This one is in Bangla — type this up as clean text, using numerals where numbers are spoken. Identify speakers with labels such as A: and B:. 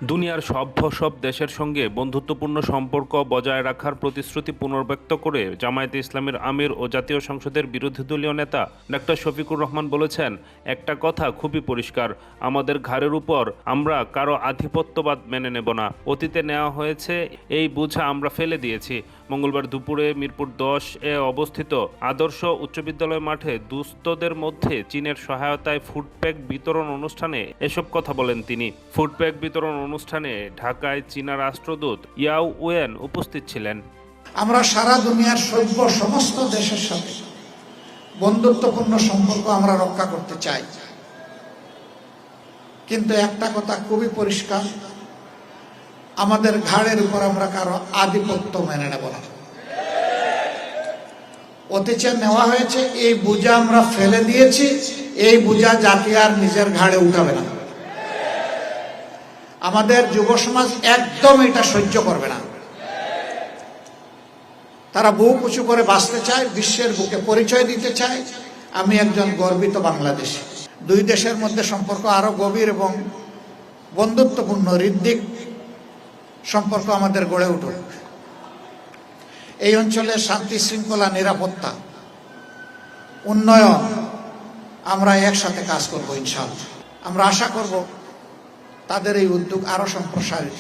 A: দুনিয়ার সব দেশের সঙ্গে বন্ধুত্বপূর্ণ সম্পর্ক বজায় রাখার প্রতিশ্রুতি পুনর্ব্যক্ত করে জামায়াতে ইসলামীর আমির ও জাতীয় সংসদের বিরোধী দলীয় নেতা ডাক্তার শফিকুর রহমান বলেছেন, একটা কথা খুবই পরিষ্কার, আমাদের ঘাড়ের উপর আমরা কারো আধিপত্যবাদ মেনে নেব না। অতীতে নেওয়া হয়েছে, এই বোঝা আমরা ফেলে দিয়েছি। মঙ্গলবার দুপুরে মিরপুর 10-এ অবস্থিত আদর্শ উচ্চ বিদ্যালয় মাঠে দুস্থদের মধ্যে চীনের সহায়তায় ফুডপ্যাক বিতরণ অনুষ্ঠানে এসব কথা বলেন তিনি। ফুডপ্যাক বিতরণ অনুষ্ঠানে ঢাকায় চীনা রাষ্ট্রদূত ইয়াও ওয়েন উপস্থিত ছিলেন।
B: আমরা সারা দুনিয়ার সভ্য সমস্ত দেশের সাথে বন্ধুত্বপূর্ণ সম্পর্ক আমরা রক্ষা করতে চাই, কিন্তু একটা কথা খুবই পরিষ্কার, আমাদের ঘাড়ের উপর আমরা কারো আধিপত্য মেনে নেব না। অতীতে নেওয়া হয়েছে, এই বোঝা আমরা ফেলে দিয়েছি, এই বোঝা জাতি আর নিজের ঘাড়ে উঠাবে না। আমাদের যুব সমাজ একদম এটা সহ্য করবে না। তারা বুক উঁচু করে বাঁচতে চায়, বিশ্বের বুকে পরিচয় দিতে চায়, আমি একজন গর্বিত বাংলাদেশী। দুই দেশের মধ্যে সম্পর্ক আরো গভীর এবং বন্ধুত্বপূর্ণ হৃদ্যিক সম্পর্ক আমাদের গড়ে উঠুক। এই অঞ্চলের শান্তি শৃঙ্খলা, নিরাপত্তা, উন্নয়ন আমরা একসাথে কাজ করব ইনশাআল্লাহ। আমরা আশা করব তাদের এই উদ্যোগ আরো সম্প্রসারিত।